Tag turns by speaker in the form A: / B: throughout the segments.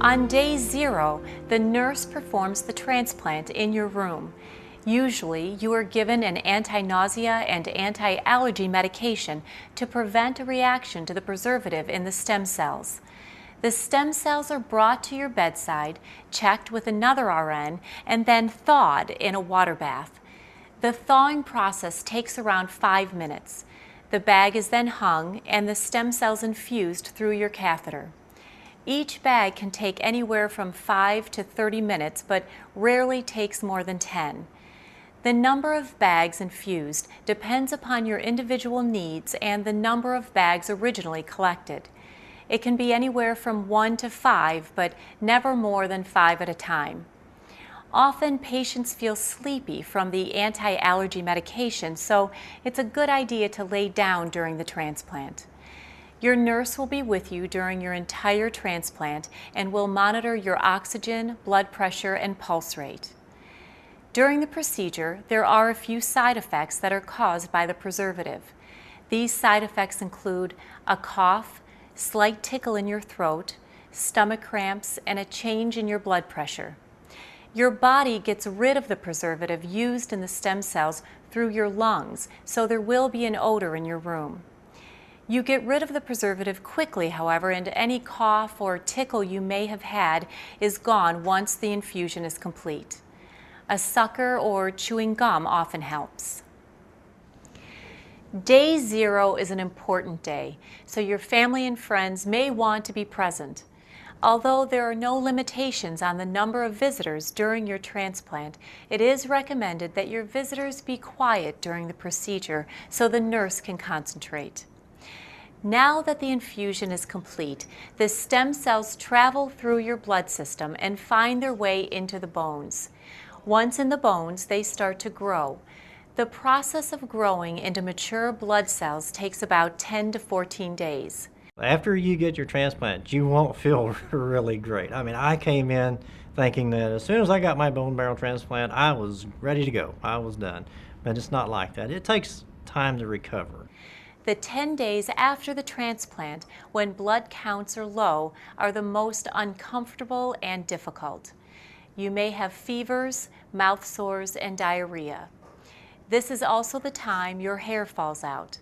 A: On day 0, the nurse performs the transplant in your room. Usually, you are given an anti-nausea and anti-allergy medication to prevent a reaction to the preservative in the stem cells. The stem cells are brought to your bedside, checked with another RN, and then thawed in a water bath. The thawing process takes around 5 minutes. The bag is then hung and the stem cells infused through your catheter. Each bag can take anywhere from 5 to 30 minutes, but rarely takes more than 10. The number of bags infused depends upon your individual needs and the number of bags originally collected. It can be anywhere from 1 to 5, but never more than 5 at a time. Often patients feel sleepy from the anti-allergy medication, so it's a good idea to lay down during the transplant. Your nurse will be with you during your entire transplant and will monitor your oxygen, blood pressure, and pulse rate. During the procedure, there are a few side effects that are caused by the preservative. These side effects include a cough, slight tickle in your throat, stomach cramps, and a change in your blood pressure. Your body gets rid of the preservative used in the stem cells through your lungs, so there will be an odor in your room. You get rid of the preservative quickly, however, and any cough or tickle you may have had is gone once the infusion is complete. A sucker or chewing gum often helps. Day 0 is an important day, so your family and friends may want to be present. Although there are no limitations on the number of visitors during your transplant, it is recommended that your visitors be quiet during the procedure so the nurse can concentrate. Now that the infusion is complete, the stem cells travel through your blood system and find their way into the bones. Once in the bones, they start to grow. The process of growing into mature blood cells takes about 10 to 14 days.
B: After you get your transplant, you won't feel really great. I mean, I came in thinking that as soon as I got my bone marrow transplant, I was ready to go. I was done. But it's not like that. It takes time to recover.
A: The 10 days after the transplant, when blood counts are low, are the most uncomfortable and difficult. You may have fevers, mouth sores, and diarrhea. This is also the time your hair falls out.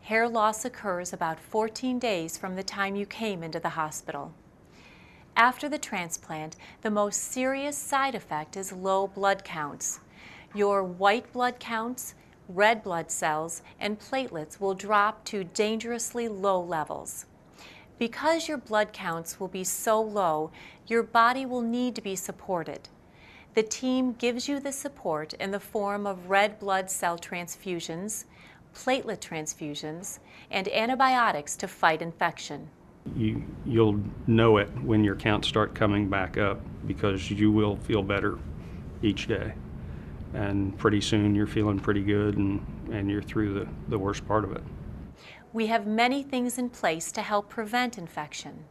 A: Hair loss occurs about 14 days from the time you came into the hospital. After the transplant, the most serious side effect is low blood counts. Your white blood counts, red blood cells, and platelets will drop to dangerously low levels. Because your blood counts will be so low, your body will need to be supported. The team gives you the support in the form of red blood cell transfusions, platelet transfusions, and antibiotics to fight infection.
C: You'll know it when your counts start coming back up because you will feel better each day. And pretty soon you're feeling pretty good and you're through the worst part of it.
A: We have many things in place to help prevent infection.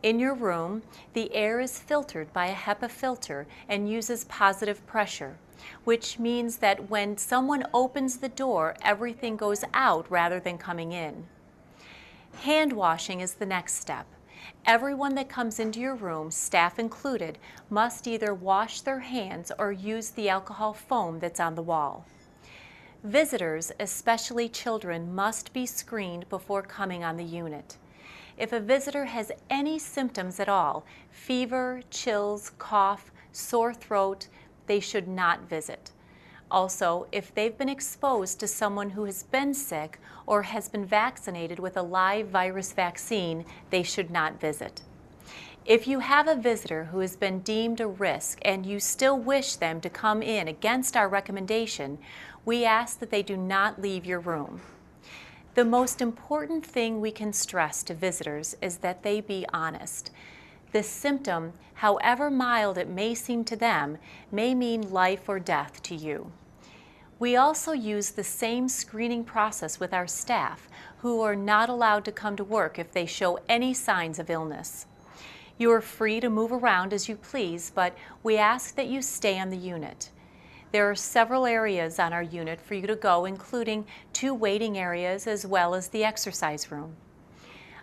A: In your room, the air is filtered by a HEPA filter and uses positive pressure, which means that when someone opens the door, everything goes out rather than coming in. Hand washing is the next step. Everyone that comes into your room, staff included, must either wash their hands or use the alcohol foam that's on the wall. Visitors, especially children, must be screened before coming on the unit. If a visitor has any symptoms at all, fever, chills, cough, sore throat, they should not visit. Also, if they've been exposed to someone who has been sick or has been vaccinated with a live virus vaccine, they should not visit. If you have a visitor who has been deemed a risk and you still wish them to come in against our recommendation, we ask that they do not leave your room. The most important thing we can stress to visitors is that they be honest. The symptom, however mild it may seem to them, may mean life or death to you. We also use the same screening process with our staff, who are not allowed to come to work if they show any signs of illness. You are free to move around as you please, but we ask that you stay on the unit. There are several areas on our unit for you to go, including 2 waiting areas as well as the exercise room.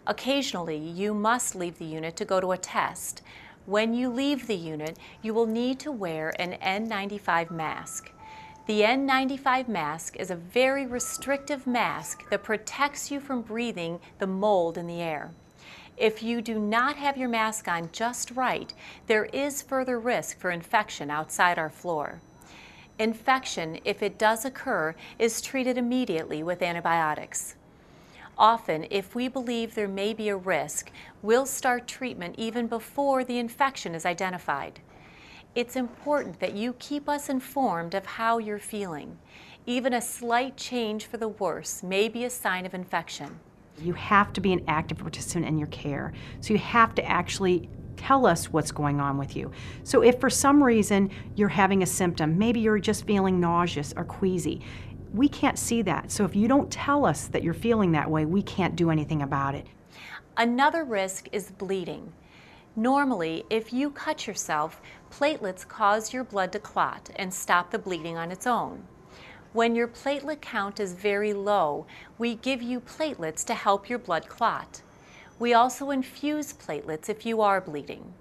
A: Occasionally, you must leave the unit to go to a test. When you leave the unit, you will need to wear an N95 mask. The N95 mask is a very restrictive mask that protects you from breathing the mold in the air. If you do not have your mask on just right, there is further risk for infection outside our floor. Infection, if it does occur, is treated immediately with antibiotics. Often, if we believe there may be a risk, we'll start treatment even before the infection is identified. It's important that you keep us informed of how you're feeling. Even a slight change for the worse may be a sign of infection.
D: You have to be an active participant in your care. So you have to actually tell us what's going on with you. So if for some reason you're having a symptom, maybe you're just feeling nauseous or queasy, we can't see that. So if you don't tell us that you're feeling that way, we can't do anything about it.
A: Another risk is bleeding. Normally, if you cut yourself, platelets cause your blood to clot and stop the bleeding on its own. When your platelet count is very low, we give you platelets to help your blood clot. We also infuse platelets if you are bleeding.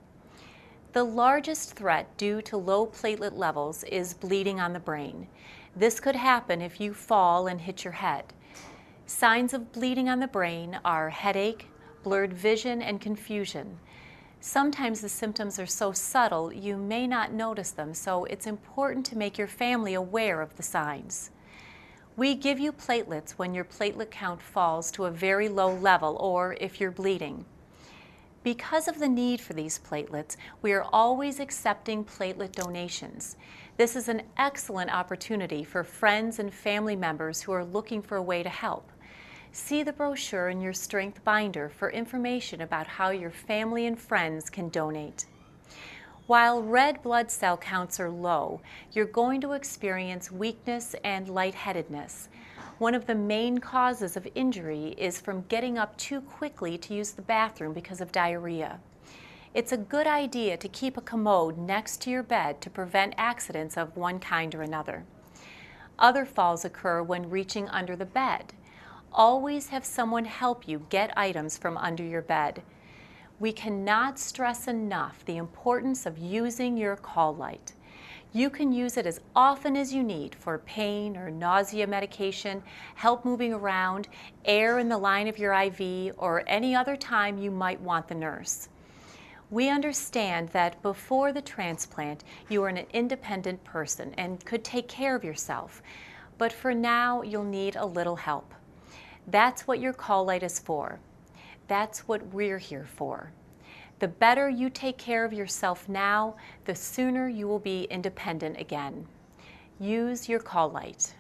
A: The largest threat due to low platelet levels is bleeding on the brain. This could happen if you fall and hit your head. Signs of bleeding on the brain are headache, blurred vision, and confusion. Sometimes the symptoms are so subtle you may not notice them, so it's important to make your family aware of the signs. We give you platelets when your platelet count falls to a very low level or if you're bleeding. Because of the need for these platelets, we are always accepting platelet donations. This is an excellent opportunity for friends and family members who are looking for a way to help. See the brochure in your strength binder for information about how your family and friends can donate. While red blood cell counts are low, you're going to experience weakness and lightheadedness. One of the main causes of injury is from getting up too quickly to use the bathroom because of diarrhea. It's a good idea to keep a commode next to your bed to prevent accidents of one kind or another. Other falls occur when reaching under the bed. Always have someone help you get items from under your bed. We cannot stress enough the importance of using your call light. You can use it as often as you need for pain or nausea medication, help moving around, air in the line of your IV, or any other time you might want the nurse. We understand that before the transplant, you are an independent person and could take care of yourself, but for now, you'll need a little help. That's what your call light is for. That's what we're here for. The better you take care of yourself now, the sooner you will be independent again. Use your call light.